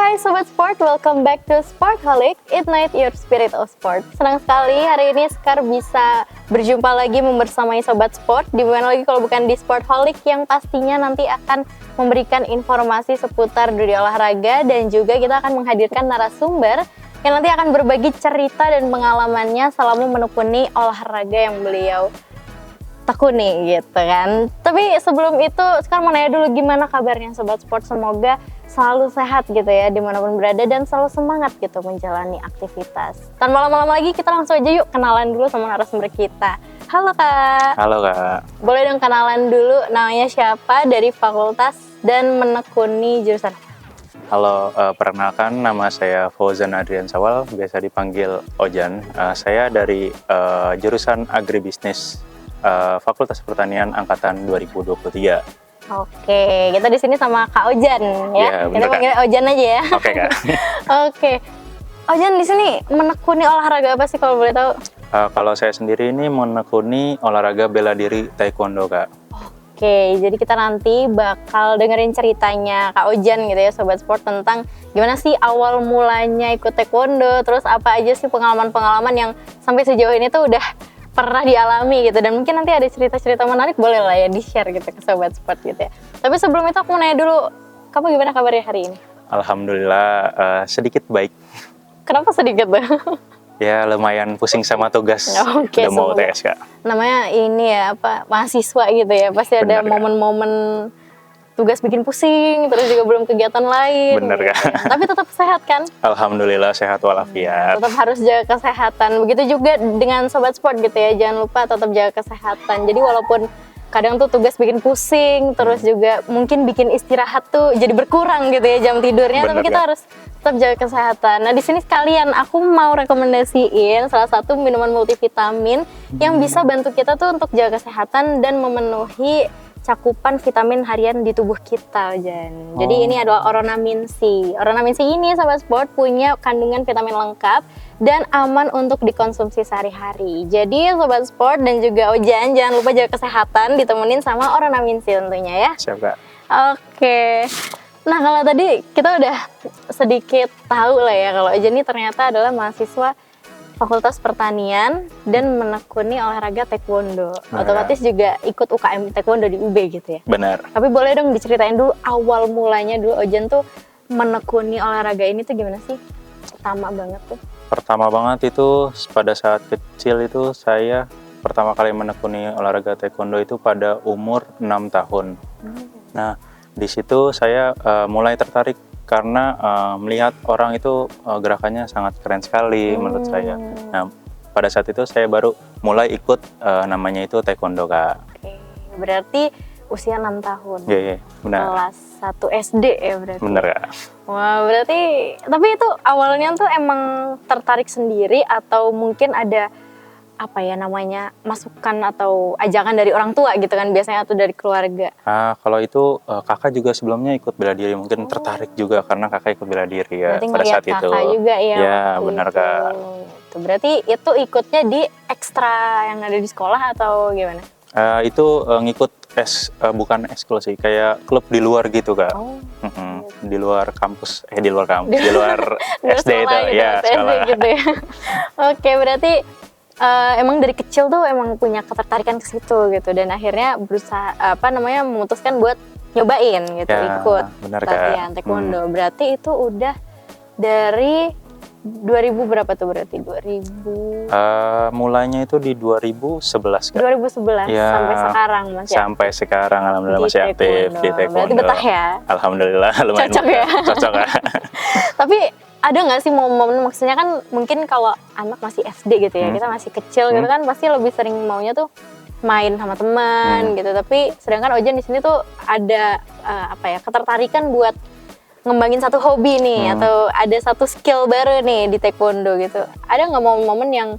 Hai Sobat Sport, welcome back to Sportholic, Ignite Your Spirit of Sport. Senang sekali hari ini Sekar bisa berjumpa lagi membersamai Sobat Sport. Di mana lagi kalau bukan di Sportholic yang pastinya nanti akan memberikan informasi seputar dunia olahraga. Dan juga kita akan menghadirkan narasumber yang nanti akan berbagi cerita dan pengalamannya selama menekuni olahraga yang beliau tekuni gitu kan. Tapi sebelum itu sekarang mau nanya dulu gimana kabarnya Sobat Sport. Semoga selalu sehat gitu ya dimanapun berada dan selalu semangat gitu menjalani aktivitas. Tanpa lama-lama lagi kita langsung aja yuk kenalan dulu sama narasumber kita. Halo Kak. Halo Kak. Boleh dong kenalan dulu namanya siapa, dari fakultas dan menekuni jurusan apa? Halo, perkenalkan nama saya Fauzan Adrian Sawal, biasa dipanggil Ojan. Saya dari jurusan Agribisnis Fakultas Pertanian angkatan 2023. Oke, kita di sini sama Kak Ojan ya. Ya, Kita panggil Ojan aja ya. Oke Kak. Oke. Ojan di sini menekuni olahraga apa sih kalau boleh tahu? Kalau saya sendiri ini menekuni olahraga bela diri taekwondo Kak. Oke, jadi kita nanti bakal dengerin ceritanya Kak Ojan gitu ya Sobat Sport tentang gimana sih awal mulanya ikut taekwondo, terus apa aja sih pengalaman-pengalaman yang sampai sejauh ini tuh udah pernah dialami gitu, dan mungkin nanti ada cerita-cerita menarik boleh lah ya di-share gitu ke Sobat Sport gitu ya. Tapi sebelum itu aku mau nanya dulu, kamu gimana kabarnya hari ini? Alhamdulillah sedikit baik. Kenapa sedikit tuh? Ya lumayan pusing sama tugas. Oke, udah mau semoga. UTS Kak. Namanya ini ya apa, mahasiswa gitu ya, pasti ada Bener, Kak. momen-momen tugas bikin pusing, terus juga belum kegiatan lain. Bener gitu. Kak. Tapi tetap sehat kan? Alhamdulillah sehat walafiat. Tetap harus jaga kesehatan. Begitu juga dengan Sobat Sport gitu ya, jangan lupa tetap jaga kesehatan. Jadi walaupun kadang tuh tugas bikin pusing, terus juga mungkin bikin istirahat tuh jadi berkurang gitu ya jam tidurnya, tapi Bener, kita Kak. harus tetap jaga kesehatan. Nah di sini sekalian aku mau rekomendasiin salah satu minuman multivitamin yang bisa bantu kita tuh untuk jaga kesehatan dan memenuhi cakupan vitamin harian di tubuh kita, Jan. Jadi ini adalah Oronamin C. Oronamin C ini Sobat Sport punya kandungan vitamin lengkap dan aman untuk dikonsumsi sehari-hari. Jadi Sobat Sport dan juga Ojan jangan lupa jaga kesehatan, ditemenin sama Oronamin C tentunya ya. Siap Kak. Oke. Nah kalau tadi kita udah sedikit tahu lah ya kalau Ojan ini ternyata adalah mahasiswa Fakultas Pertanian dan menekuni olahraga taekwondo. Benar. Otomatis juga ikut UKM taekwondo di UB gitu ya. Benar. Tapi boleh dong diceritain dulu awal mulanya dulu Ojan tuh menekuni olahraga ini tuh gimana sih? Pertama banget tuh. Pertama banget itu pada saat kecil itu saya pertama kali menekuni olahraga taekwondo itu pada umur 6 tahun. Nah, di situ saya mulai tertarik karena melihat orang itu gerakannya sangat keren sekali menurut saya. Nah, pada saat itu saya baru mulai ikut namanya itu taekwondo Kak. Oke, berarti usia 6 tahun. Iya, benar. Kelas 1 SD ya berarti. Benar Kak. Wah, berarti tapi itu awalnya tuh emang tertarik sendiri atau mungkin ada apa ya namanya masukan atau ajakan dari orang tua gitu kan biasanya atau dari keluarga? Kalau itu kakak juga sebelumnya ikut bela diri, mungkin tertarik juga karena kakak ikut bela diri ya Berarti pada ngeliat saat itu. kakak juga ya. Ya, waktu benar itu. Kak. Gitu. Berarti itu ikutnya di ekstra yang ada di sekolah atau gimana? Itu ngikut bukan ekskul sih, kayak klub di luar gitu Kak. Oh. Di luar kampus, di luar SD itu Sekolah gitu, ya SD sekolah. gitu ya. Oke, berarti emang dari kecil tuh emang punya ketertarikan ke situ gitu dan akhirnya berusaha memutuskan buat nyobain gitu Ya, ikut benar, Kak. latihan taekwondo. Berarti itu udah dari 2000 berapa tuh berarti? 2000 Mulainya itu di 2011 Kak. 2011 Ya, sampai sekarang masih sampai sekarang alhamdulillah di masih aktif taekwondo. di taekwondo. Berarti betah ya? Alhamdulillah lumayan Cocok betah. ya? Cocok Kak. Tapi ada nggak sih momen maksudnya kan mungkin kalau anak masih SD gitu ya, kita masih kecil gitu kan pasti lebih sering maunya tuh main sama teman gitu. Tapi sedangkan Ojan di sini tuh ada ketertarikan buat ngembangin satu hobi nih atau ada satu skill baru nih di taekwondo gitu. Ada nggak momen-momen yang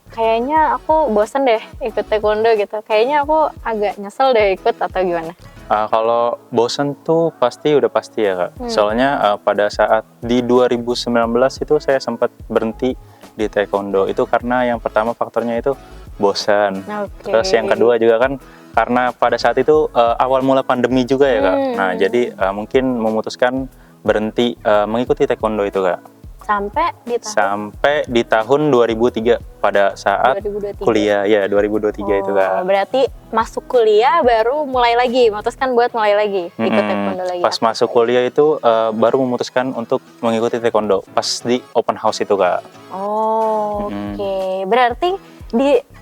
kayaknya aku bosen deh ikut taekwondo gitu, kayaknya aku agak nyesel deh ikut atau gimana? Kalau bosen tuh udah pasti ya Kak. Soalnya pada saat di 2019 itu saya sempat berhenti di taekwondo. Itu karena yang pertama faktornya itu bosan. Oke. Terus yang kedua juga kan karena pada saat itu awal mula pandemi juga ya Kak. Nah jadi mungkin memutuskan berhenti mengikuti taekwondo itu Kak. Sampai Di tahun 2003 pada saat 2023. kuliah, ya 2023 itu Kak. Berarti masuk kuliah baru mulai lagi, memutuskan buat mulai lagi ikut taekwondo lagi. Pas masuk kuliah itu baru memutuskan untuk mengikuti taekwondo pas di open house itu Kak. Oke. Berarti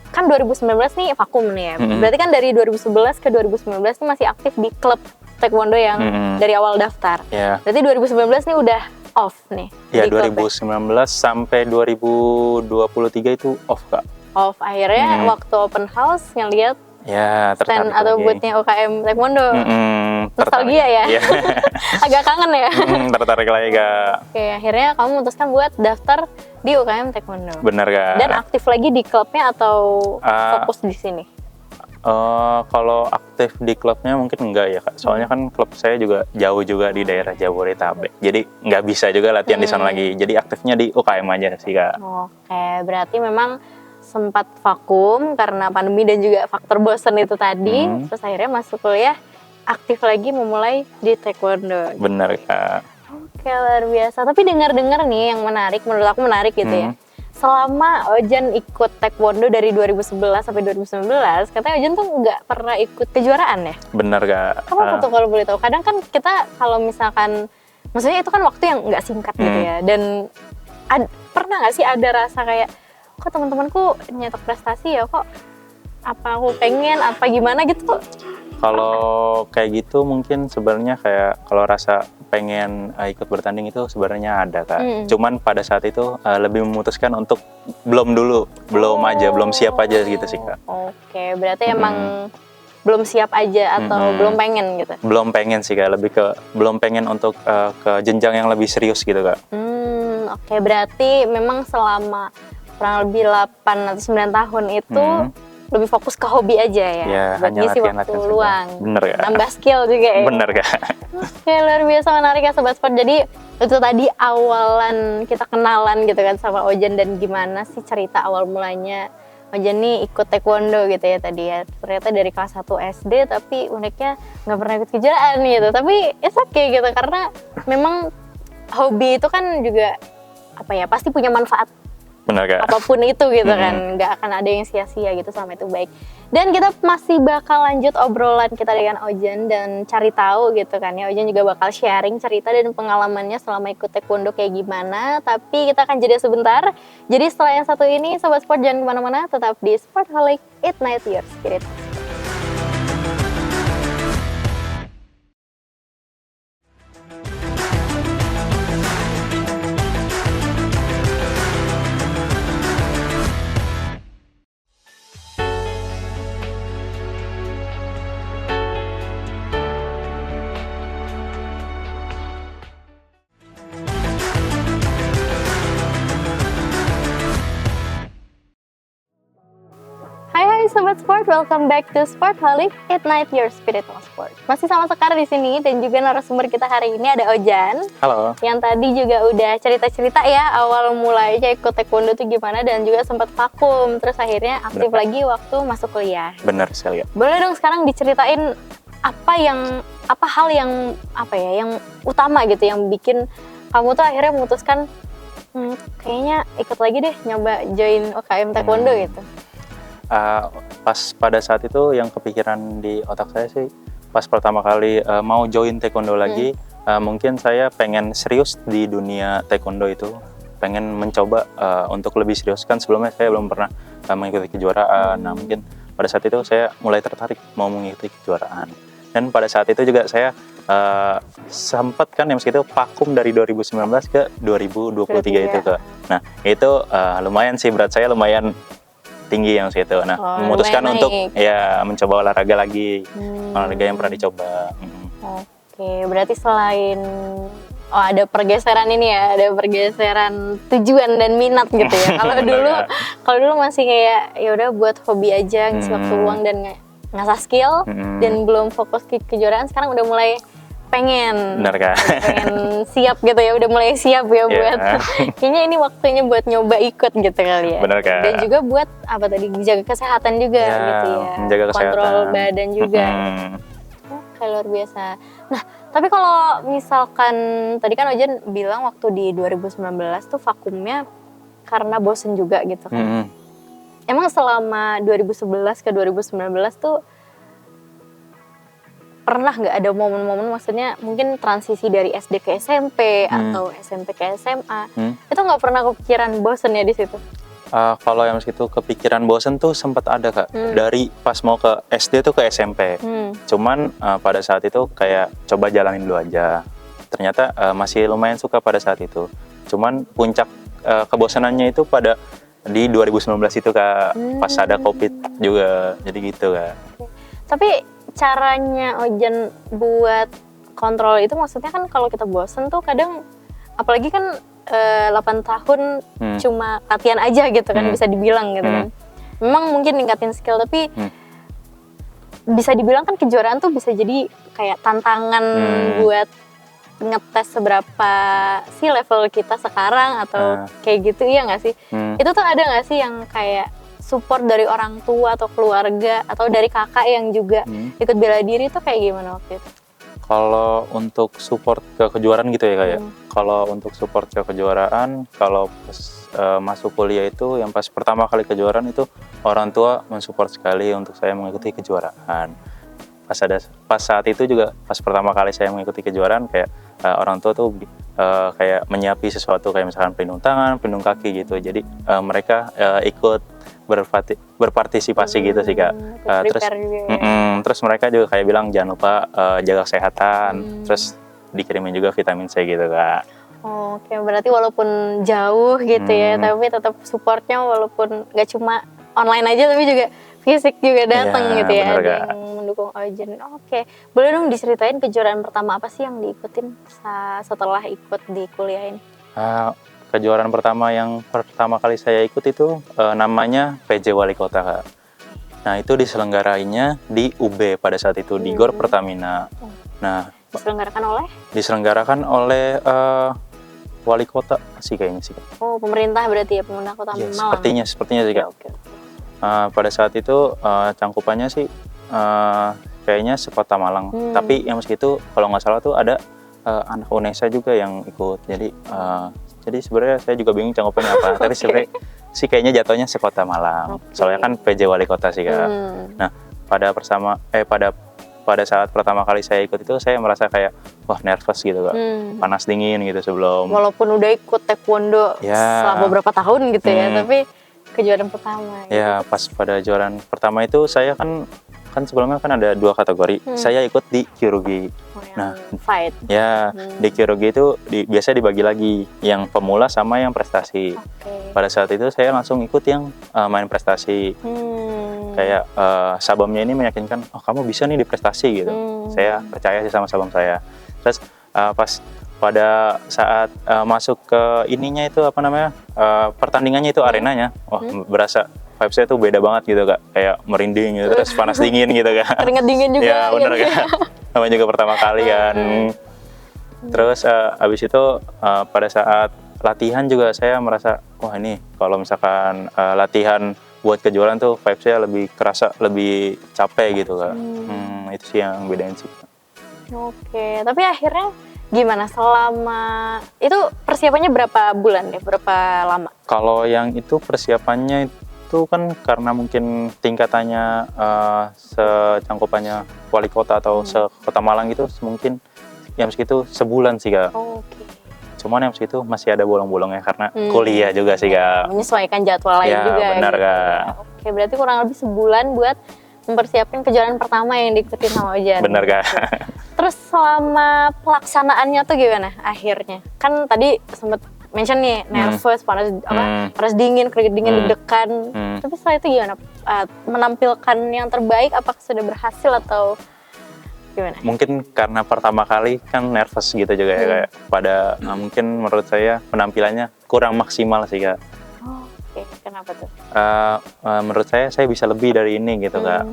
kan 2019 nih vakum nih ya. Berarti kan dari 2011 ke 2019 nih masih aktif di klub taekwondo yang dari awal daftar. Yeah. Berarti 2019 nih udah off nih. Ya 2019 sampai 2023 itu off Kak. Off, akhirnya waktu open house ngeliat ya, stand atau bootnya UKM Taekwondo. Nostalgia ya? Iya. Agak kangen ya? Tertarik lagi Kak. Oke, akhirnya kamu memutuskan buat daftar di UKM Taekwondo. Benar Kak. Dan aktif lagi di klubnya atau fokus di sini? Kalau aktif di klubnya mungkin enggak ya Kak. Soalnya kan klub saya juga jauh juga di daerah Jabodetabek. Jadi nggak bisa juga latihan di sana lagi. Jadi aktifnya di UKM aja sih Kak. Oke, berarti memang sempat vakum karena pandemi dan juga faktor bosan itu tadi. Terus akhirnya masuk kuliah, aktif lagi memulai di taekwondo. Benar Kak. Oke, luar biasa. Tapi dengar-dengar nih yang menarik, menurut aku menarik gitu ya. Selama Ojan ikut taekwondo dari 2011 sampai 2019, katanya Ojan tuh nggak pernah ikut kejuaraan ya? Benar Kak. Kenapa tuh kalau boleh tahu? Kadang kan kita kalau misalkan, maksudnya itu kan waktu yang nggak singkat gitu ya. Dan pernah nggak sih ada rasa kayak, kok teman-temanku nyetak prestasi ya, kok apa aku pengen, apa gimana gitu? Kalau kayak gitu mungkin sebenarnya kayak kalau rasa pengen ikut bertanding itu sebenarnya ada Kak. Cuman pada saat itu lebih memutuskan untuk belum siap aja gitu sih Kak. Oke, berarti emang belum siap aja atau belum pengen gitu? Belum pengen sih Kak, lebih ke belum pengen untuk ke jenjang yang lebih serius gitu Kak. Oke, berarti memang selama kurang lebih 8 atau 9 tahun itu lebih fokus ke hobi aja ya, buat ngisi waktu luang. Bener Kak. Nambah skill juga ya. Bener Kak. Oke, luar biasa menarik ya Sobat Sport. Jadi itu tadi awalan kita kenalan gitu kan sama Ojan, dan gimana sih cerita awal mulanya Ojan nih ikut taekwondo gitu ya tadi ya. Ternyata dari kelas 1 SD tapi uniknya nggak pernah ikut kejuaraan gitu. Tapi it's okay gitu, karena memang hobi itu kan juga apa ya, pasti punya manfaat. Benar Kak. Apapun itu gitu kan, nggak akan ada yang sia-sia gitu sama itu baik. Dan kita masih bakal lanjut obrolan kita dengan Ojan dan cari tahu gitu kan ya. Ojan juga bakal sharing cerita dan pengalamannya selama ikut taekwondo kayak gimana. Tapi kita akan jeda sebentar. Jadi setelah yang satu ini, Sobat Sport jangan kemana-mana, tetap di Sportholic, Ignite Your Spirit. Sobat Sport, welcome back to Sportholic, Ignite Your Spirit on Sport. Masih sama Sekar di sini dan juga narasumber kita hari ini ada Ojan. Halo. Yang tadi juga udah cerita-cerita ya awal mulainya ikut taekwondo itu gimana, dan juga sempat vakum terus akhirnya aktif lagi waktu masuk kuliah. Benar sekali. Boleh dong sekarang diceritain apa hal yang utama gitu yang bikin kamu tuh akhirnya memutuskan kayaknya ikut lagi deh, nyoba join UKM taekwondo gitu. Pas pada saat itu yang kepikiran di otak saya sih pas pertama kali mau join taekwondo lagi, mungkin saya pengen serius di dunia taekwondo itu, pengen mencoba untuk lebih serius. Kan sebelumnya saya belum pernah mengikuti kejuaraan. Nah mungkin pada saat itu saya mulai tertarik mau mengikuti kejuaraan, dan pada saat itu juga saya sempat kan yang segitu vakum dari 2019 ke 2023 itu Kak. Nah itu lumayan sih, berat saya lumayan tinggi yang situ. Nah, memutuskan untuk ya mencoba olahraga lagi, olahraga yang pernah dicoba. Oke, berarti selain ada pergeseran ini ya, ada pergeseran tujuan dan minat gitu ya. Kalau dulu masih kayak ya udah buat hobi aja, ngisi waktu luang dan ngasah skill, dan belum fokus ke kejuaraan. Sekarang udah mulai pengen siap gitu ya, udah mulai siap ya buat kayaknya ini waktunya buat nyoba ikut gitu kali ya. Bener Kak. Dan juga buat apa tadi, jaga kesehatan juga gitu ya, menjaga kontrol kesehatan. badan juga. Oke, luar biasa. Nah Tapi kalau misalkan tadi kan Ojan bilang waktu di 2019 tuh vakumnya karena bosen juga gitu kan. Emang selama 2011 ke 2019 tuh pernah nggak ada momen-momen, maksudnya mungkin transisi dari SD ke SMP atau SMP ke SMA, itu nggak pernah kepikiran bosen ya di situ? Kalau yang itu kepikiran bosen tuh sempat ada Kak, dari pas mau ke SD tuh ke SMP. Cuman pada saat itu kayak coba jalanin dulu aja. Ternyata masih lumayan suka pada saat itu. Cuman puncak kebosanannya itu pada di 2019 itu Kak, pas ada COVID juga, jadi gitu Kak. Tapi caranya Ojan buat kontrol itu, maksudnya kan kalau kita bosen tuh kadang, apalagi kan 8 tahun cuma latihan aja gitu kan, bisa dibilang gitu kan. Memang mungkin ningkatin skill, tapi bisa dibilang kan kejuaraan tuh bisa jadi kayak tantangan buat ngetes seberapa sih level kita sekarang atau kayak gitu, iya nggak sih? Itu tuh ada nggak sih yang kayak support dari orang tua atau keluarga atau dari kakak yang juga ikut bela diri tuh kayak gimana waktu itu? Kalau untuk support ke kejuaraan gitu ya Kak ya. Kalau untuk support ke kejuaraan, kalau pas masuk kuliah itu yang pas pertama kali kejuaraan itu orang tua mensupport sekali untuk saya mengikuti kejuaraan. Pas saat itu juga pas pertama kali saya mengikuti kejuaraan, kayak orang tua tuh kayak menyiapi sesuatu kayak misalkan pelindung tangan, pelindung kaki gitu. Jadi mereka ikut berpartisipasi gitu sih Kak. Terus mereka juga kayak bilang jangan lupa jaga kesehatan, terus dikirimin juga vitamin C gitu Kak. Oke, berarti walaupun jauh gitu ya, tapi tetap supportnya walaupun gak cuma online aja tapi juga fisik juga datang gitu ya, ada yang mendukung Ojan. Oke, boleh dong diceritain kejuaraan pertama apa sih yang diikutin setelah ikut di kuliah ini? Kejuaraan pertama yang pertama kali saya ikut itu namanya PJ Wali Kota Kak. Nah itu diselenggarainya di UB pada saat itu, di GOR Pertamina. Nah diselenggarakan oleh Wali Kota sih kayaknya sih Kak. Oh, pemerintah berarti ya, pemerintah Kota Malang. Sepertinya sih Kak. Okay. Pada saat itu cangkupannya sih kayaknya sekota Malang. Tapi yang meski itu kalau nggak salah tuh ada anak UNESA juga yang ikut. Jadi sebenarnya saya juga bingung cangkupannya apa. Tapi sebenarnya sih kayaknya jatuhnya sekota Malang. Soalnya kan PJ Wali Kota sih Kak. Nah pada saat pertama kali saya ikut itu saya merasa kayak wah nervous gitu Kak. Panas dingin gitu sebelum. Walaupun udah ikut taekwondo selama beberapa tahun gitu ya, tapi kejuaraan pertama. Ya, pas pada kejuaraan pertama itu saya kan sebelumnya kan ada 2 kategori. Saya ikut di Kyorugi. Fight. Ya, di Kyorugi itu biasa dibagi lagi yang pemula sama yang prestasi. Pada saat itu saya langsung ikut yang main prestasi. Kayak sabamnya ini meyakinkan, oh kamu bisa nih di prestasi gitu. Saya percaya sih sama sabam saya. Terus pas pada saat masuk ke ininya itu apa namanya pertandingannya itu arenanya, wah berasa vibes-nya tuh beda banget gitu Kak, kayak merinding gitu, terus panas dingin gitu Kak. Keringat dingin juga. Ya bener Kak, namanya juga pertama kali kan. Terus abis itu pada saat latihan juga saya merasa, wah ini kalau misalkan latihan buat kejuaraan tuh vibes-nya lebih kerasa, lebih capek gitu Kak. Itu sih yang bedain sih. Oke, tapi akhirnya gimana selama itu persiapannya berapa bulan deh, berapa lama? Kalau yang itu persiapannya itu kan karena mungkin tingkatannya secangkupannya Wali Kota atau sekota Malang gitu, mungkin yang segitu sebulan sih Kak. Cuman yang segitu masih ada bolong-bolongnya karena kuliah juga sih Kak. Menyesuaikan jadwal lain juga. Ya benar gitu. Kak. Oke, berarti kurang lebih sebulan buat mempersiapkan kejuaraan pertama yang diikutin sama Ojan. Benar Kak. Terus selama pelaksanaannya tuh gimana akhirnya? Kan tadi sempat mention nih nervous, panas dingin, keringat dingin, deg-degan. Tapi setelah itu gimana? Menampilkan yang terbaik, apakah sudah berhasil atau gimana? Mungkin karena pertama kali kan nervous gitu juga ya kayak pada mungkin menurut saya penampilannya kurang maksimal sih Kak. Oke, kenapa tuh? Menurut saya bisa lebih dari ini gitu Kak.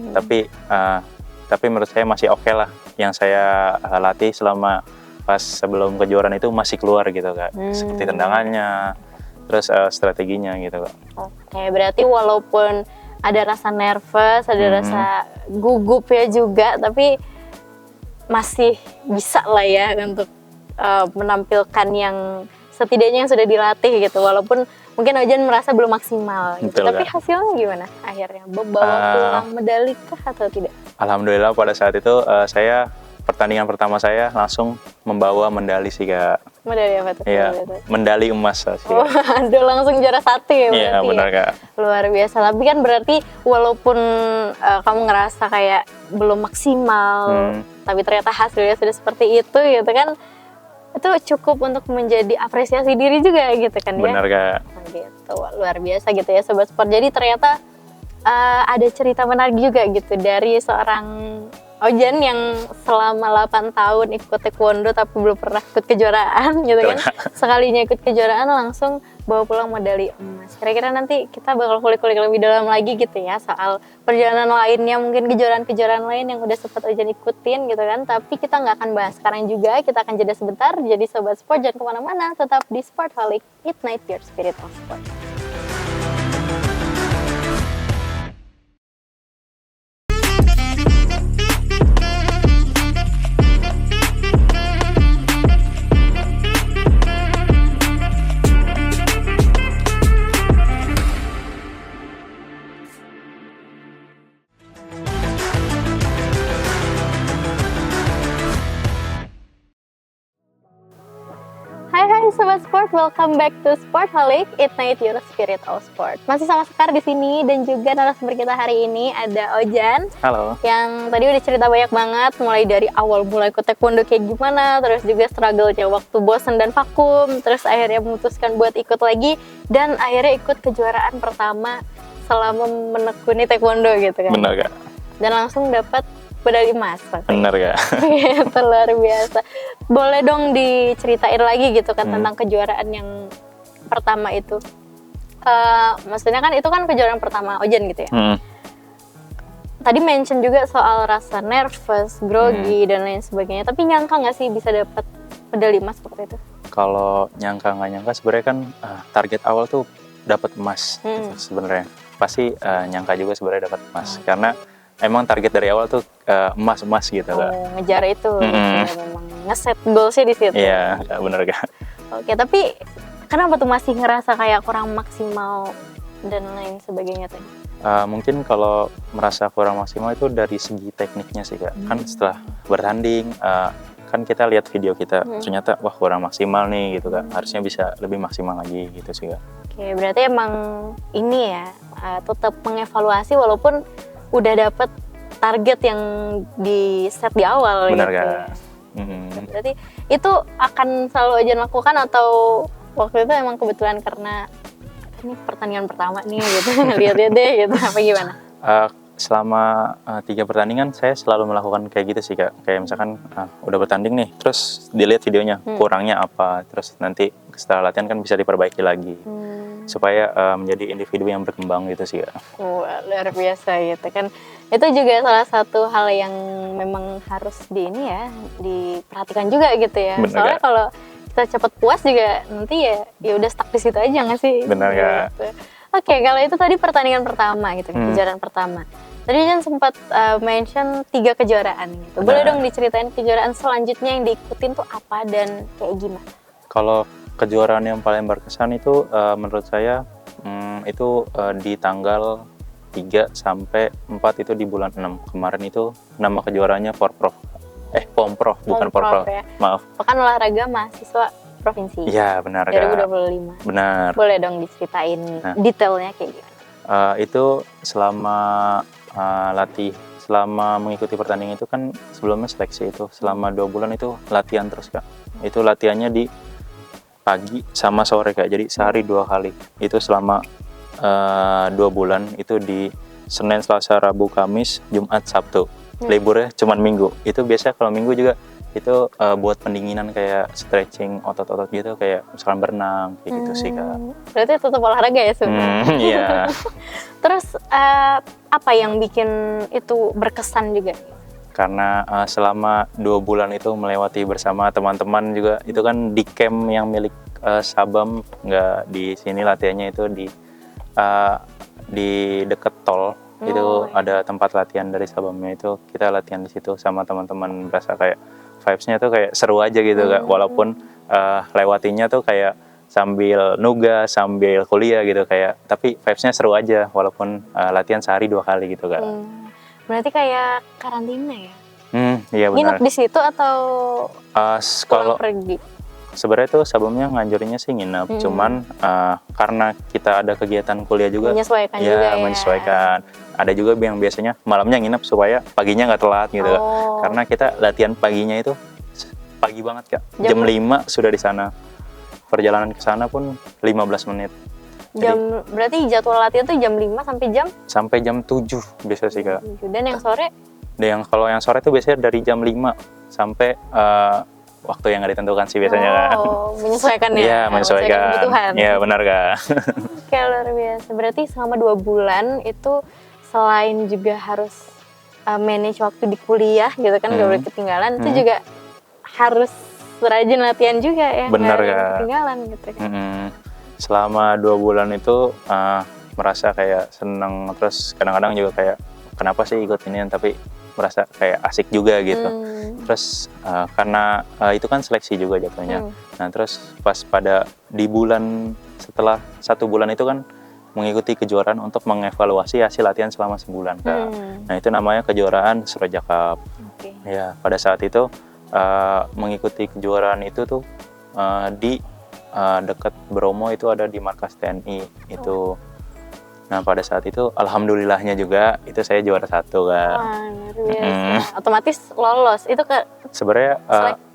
Tapi menurut saya masih oke lah. Yang saya latih selama pas sebelum kejuaraan itu masih keluar gitu Kak. Seperti tendangannya, terus strateginya gitu Kak. Oke, berarti walaupun ada rasa nervous, ada rasa gugup ya juga, tapi masih bisa lah ya untuk menampilkan yang setidaknya yang sudah dilatih gitu, walaupun mungkin Ojan merasa belum maksimal gitu. Betul, Tapi Kak. hasilnya gimana akhirnya? Bawa pulang medali kah atau tidak? Alhamdulillah pada saat itu saya pertandingan pertama saya langsung membawa medali sih, Kak. Medali apa tuh? Iya, medali emas sih. Waduh, langsung juara 1 ya berarti. Iya, benar, Kak. Luar biasa. Tapi kan berarti walaupun kamu ngerasa kayak belum maksimal, tapi ternyata hasilnya sudah seperti itu gitu kan, itu cukup untuk menjadi apresiasi diri juga gitu kan ya. Benar, Kak. Nah, gitu. Luar biasa gitu ya Sobat Sport. Jadi ternyata ada cerita menarik juga gitu dari seorang Ojan yang selama 8 tahun ikut taekwondo tapi belum pernah ikut kejuaraan gitu kan. Sekalinya ikut kejuaraan langsung bawa pulang medali emas. Kira-kira nanti kita bakal kulik-kulik lebih dalam lagi gitu ya soal perjalanan lainnya, mungkin kejuaraan-kejuaraan lain yang udah sempat Ojan ikutin gitu kan. Tapi kita nggak akan bahas sekarang juga, kita akan jeda sebentar. Jadi Sobat Sport jangan kemana-mana, tetap di Sportholic, Ignite Your Spirit of Sport. Hai Sobat Sport, welcome back to Sportholic, Ignite Your Spirit of Sport. Masih sama Sekar di sini dan juga narasumber kita hari ini ada Ojan. Halo. Yang tadi udah cerita banyak banget, mulai dari awal mulai ikut taekwondo kayak gimana, terus juga struggle-nya waktu bosen dan vakum, terus akhirnya memutuskan buat ikut lagi, dan akhirnya ikut kejuaraan pertama selama menekuni taekwondo gitu kan. Benar, Kak. Dan langsung dapat medali emas. Benar, Kak. Itu luar biasa. Boleh dong diceritain lagi gitu kan tentang kejuaraan yang pertama itu. Maksudnya kan itu kan kejuaraan pertama Ojan gitu ya. Tadi mention juga soal rasa nervous, grogi dan lain sebagainya. Tapi nyangka nggak sih bisa dapat medali emas seperti itu? Kalau nyangka nggak nyangka sebenarnya kan target awal tuh dapat emas gitu sebenarnya. Pasti nyangka juga sebenarnya dapat emas karena emang target dari awal tuh emas gitu, Kak. Ngejar itu, ya, memang ngeset goalsnya di situ. Iya, bener, Kak. Oke, tapi kenapa tuh masih ngerasa kayak kurang maksimal dan lain sebagainya tadi? Mungkin kalau merasa kurang maksimal itu dari segi tekniknya sih, Kak. Kan setelah bertanding, kan kita lihat video kita, ternyata wah kurang maksimal nih gitu, Kak. Harusnya bisa lebih maksimal lagi gitu sih, Kak. Oke, berarti emang ini ya, tetap mengevaluasi walaupun udah dapet target yang di set di awal. Benar, gitu. Kak. Berarti itu akan selalu aja lakukan atau waktu itu emang kebetulan karena ini pertandingan pertama nih gitu, lihat-lihat deh gitu, apa gimana? Selama 3 pertandingan saya selalu melakukan kayak gitu sih, Kak. Kayak misalkan udah bertanding nih, terus dilihat videonya kurangnya apa, terus nanti setelah latihan kan bisa diperbaiki lagi supaya menjadi individu yang berkembang gitu sih, Kak. Wah, luar biasa gitu kan. Itu juga salah satu hal yang memang harus diperhatikan juga gitu ya. Bener, soalnya Kak. kalau kita cepat puas juga nanti ya udah stuck di situ aja nggak sih? Benar, Kak. Gitu. Oke, kalau itu tadi pertandingan pertama gitu, kejuaraan pertama. Tadi kan sempat mention 3 kejuaraan gitu. Boleh dong diceritain kejuaraan selanjutnya yang diikutin tuh apa dan kayak gimana? Kalau kejuaraan yang paling berkesan itu menurut saya itu di tanggal 3 sampai 4 itu di bulan 6. Kemarin itu nama kejuaraannya Pomprov, bukan Porprov. Ya. Maaf. Pekan Olahraga Mahasiswa Provinsi. Iya, benar, Kak. 2025. Benar. Boleh dong diceritain detailnya kayak gimana? Itu selama selama mengikuti pertandingan itu kan sebelumnya seleksi itu selama 2 bulan itu latihan terus, Kak. Itu latihannya di pagi sama sore, Kak. Jadi sehari 2 kali. Itu selama 2 bulan itu di Senin, Selasa, Rabu, Kamis, Jumat, Sabtu. Liburnya cuma Minggu. Itu biasa kalau Minggu juga itu buat pendinginan kayak stretching otot-otot gitu, kayak misalkan berenang kayak gitu sih, Kak. Berarti tetap olahraga ya sebenarnya. Iya. Terus apa yang bikin itu berkesan juga? Karena selama 2 bulan itu melewati bersama teman-teman juga, itu kan di camp yang milik Sabam, nggak di sini latihannya itu di deket tol Itu iya. ada tempat latihan dari sabamnya, itu kita latihan di situ sama teman-teman, berasa kayak vibes-nya tuh kayak seru aja gitu Kak. Walaupun lewatinya tuh kayak sambil nugas, sambil kuliah gitu kayak, tapi vibes-nya seru aja walaupun latihan sehari 2 kali gitu Kak. Berarti kayak karantina ya? Iya Nginep benar. di situ atau pulang Kalau pergi? sebenarnya tuh sebelumnya nganjurinnya sih nginep, cuman karena kita ada kegiatan kuliah juga, Menyesuaikan ya juga ya. menyesuaikan. Ada juga yang biasanya malamnya nginep supaya paginya nggak telat gitu Kak. Oh. Karena kita latihan paginya itu pagi banget Kak. Jam- Jam 5 sudah di sana. Perjalanan ke sana pun 15 menit. Berarti jadwal latihan tuh jam 5 Sampai jam 7 biasa sih Kak. 7. Dan yang sore? Kalau yang sore tuh biasanya dari jam 5 sampai waktu yang nggak ditentukan sih biasanya Kak. Menyesuaikan ya? Iya, menyesuaikan. kebutuhan. Iya, benar Kak. Oke, luar biasa. Berarti selama 2 bulan itu selain juga harus manage waktu di kuliah gitu kan, gak boleh ketinggalan, itu juga harus rajin latihan juga ya? Benar nggak boleh Kak. ketinggalan gitu kan? Selama 2 bulan itu merasa kayak seneng, terus kadang-kadang juga kayak kenapa sih ikut ini, tapi merasa kayak asik juga gitu. Terus karena itu kan seleksi juga jatuhnya. Nah terus pas di bulan setelah 1 bulan itu kan mengikuti kejuaraan untuk mengevaluasi hasil latihan selama sebulan Kak. Nah itu namanya kejuaraan Suraja Cup. Oke. Ya pada saat itu mengikuti kejuaraan itu tuh di dekat Bromo, itu ada di markas TNI itu. Nah pada saat itu alhamdulillahnya juga itu saya juara 1 Kak. Wah, luar biasa. Otomatis lolos. Itu Sebenarnya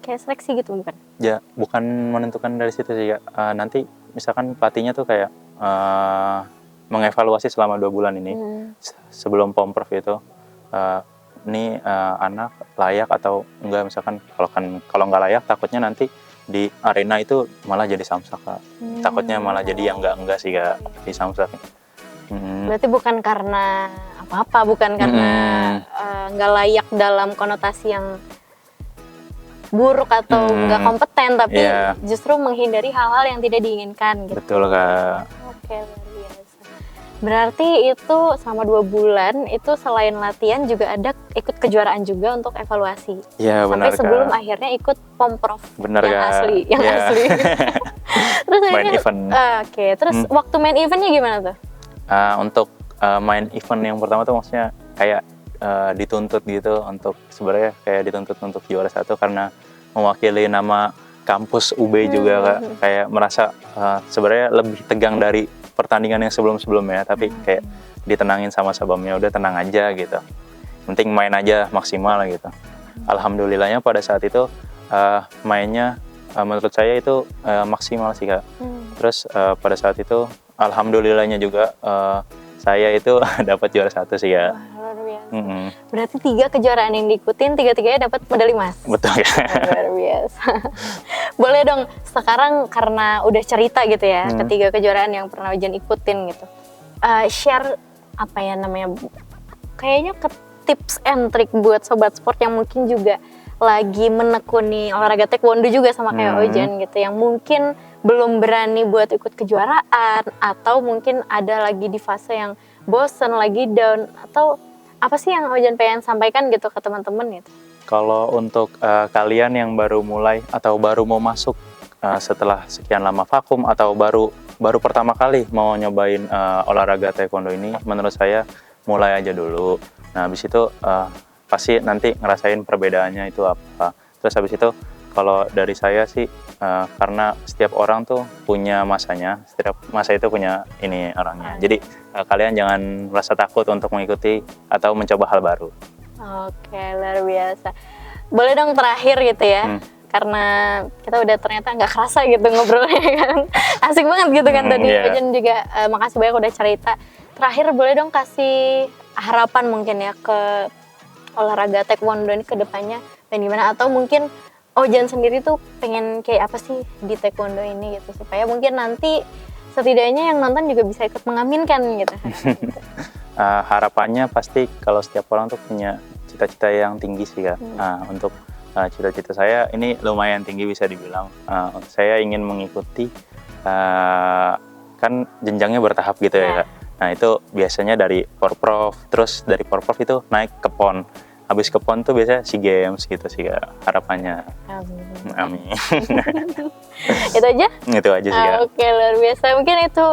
kayak seleksi gitu bukan? ya bukan menentukan dari situ sih Kak. Nanti misalkan pelatihnya tuh kayak mengevaluasi selama 2 bulan ini sebelum Pomprov itu, ini anak layak atau enggak, misalkan kalau nggak layak takutnya nanti di arena itu malah jadi samsak Kak. Takutnya malah jadi yang enggak sih Kak, di samsak. Berarti bukan karena apa-apa, bukan karena nggak layak dalam konotasi yang buruk atau nggak kompeten, tapi justru menghindari hal-hal yang tidak diinginkan gitu. Betul Kak. Oke, luar biasa. Berarti itu selama 2 bulan itu selain latihan juga ada ikut kejuaraan juga untuk evaluasi. Iya benar Sampai sebelum Kak. akhirnya ikut Pomprov Benar yang Kak. asli, yang Iya. asli. Terus Main akhirnya- event. Oke, terus waktu main eventnya gimana tuh? Untuk main event yang pertama tuh maksudnya kayak dituntut gitu, untuk sebenarnya kayak dituntut untuk juara 1 karena mewakili nama kampus UB juga Kak. Kayak merasa sebenarnya lebih tegang dari pertandingan yang sebelum-sebelumnya, tapi kayak ditenangin sama sabamnya, udah tenang aja gitu. Penting main aja maksimal gitu. Alhamdulillahnya pada saat itu mainnya menurut saya itu maksimal sih Kak. Terus pada saat itu alhamdulillahnya juga saya itu dapat juara 1 sih ya. Wah, luar biasa. Berarti 3 kejuaraan yang diikutin, 3-tiganya dapat medali emas. Betul ya. Luar biasa. Boleh dong, sekarang karena udah cerita gitu ya, ketiga kejuaraan yang pernah Ojan ikutin gitu. Share apa ya namanya, kayaknya ke tips and trick buat sobat sport yang mungkin juga lagi menekuni olahraga taekwondo juga sama kayak Ojan gitu, yang mungkin belum berani buat ikut kejuaraan, atau mungkin ada lagi di fase yang bosen, lagi down, atau apa sih yang Ojan pengen sampaikan gitu ke teman-teman gitu? Kalau untuk kalian yang baru mulai atau baru mau masuk setelah sekian lama vakum, atau baru pertama kali mau nyobain olahraga taekwondo ini, menurut saya mulai aja dulu. Nah habis itu pasti nanti ngerasain perbedaannya itu apa. Terus habis itu kalau dari saya sih, karena setiap orang tuh punya masanya, setiap masa itu punya ini orangnya. Jadi kalian jangan merasa takut untuk mengikuti atau mencoba hal baru. Oke, luar biasa. Boleh dong terakhir gitu ya, karena kita udah ternyata nggak kerasa gitu ngobrolnya kan. Asik banget gitu kan tadi. Ojan juga makasih banyak udah cerita. Terakhir boleh dong kasih harapan mungkin ya ke olahraga taekwondo ini ke depannya dan gimana, atau mungkin Ojan sendiri tuh pengen kayak apa sih di taekwondo ini gitu, supaya mungkin nanti setidaknya yang nonton juga bisa ikut mengaminkan gitu. Harapannya pasti kalau setiap orang tuh punya cita-cita yang tinggi sih Kak. Untuk cita-cita saya ini lumayan tinggi bisa dibilang. Saya ingin mengikuti, kan jenjangnya bertahap gitu ya Kak. Nah itu biasanya dari Porprov, terus dari Porprov itu naik ke PON. Habis ke PON tuh biasanya SEA Games gitu sih Kak, harapannya. Amin. Itu aja? Itu aja sih Kak. Oke, luar biasa. Mungkin itu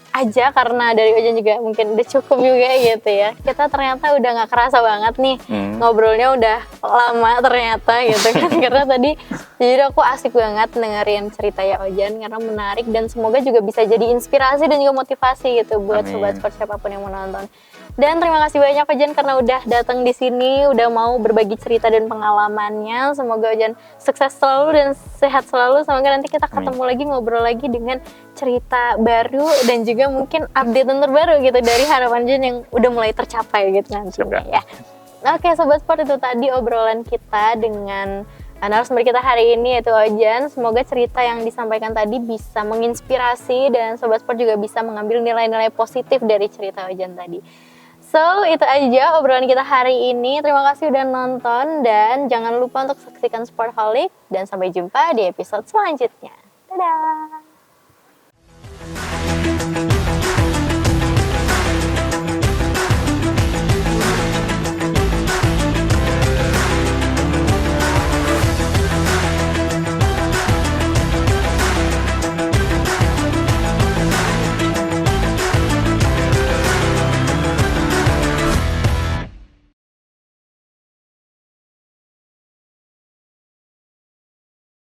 aja karena dari Ojan juga mungkin udah cukup juga gitu ya. Kita ternyata udah nggak kerasa banget nih ngobrolnya udah lama ternyata gitu kan. Karena tadi jujur aku asik banget dengerin cerita ya Ojan karena menarik dan semoga juga bisa jadi inspirasi dan juga motivasi gitu buat Amin. sobat sport siapapun yang menonton. Dan terima kasih banyak Ojan karena udah datang di sini, udah mau berbagi cerita dan pengalamannya. Semoga Ojan sukses selalu dan sehat selalu. Semoga nanti kita ketemu lagi, ngobrol lagi dengan cerita baru dan juga mungkin update terbaru gitu dari harapan Ojan yang udah mulai tercapai gitu nantinya ya. Oke, sobat sport, itu tadi obrolan kita dengan narasumber kita hari ini yaitu Ojan. Semoga cerita yang disampaikan tadi bisa menginspirasi dan sobat sport juga bisa mengambil nilai-nilai positif dari cerita Ojan tadi. So, itu aja obrolan kita hari ini. Terima kasih udah nonton dan jangan lupa untuk saksikan Sportholic dan sampai jumpa di episode selanjutnya. Dadah!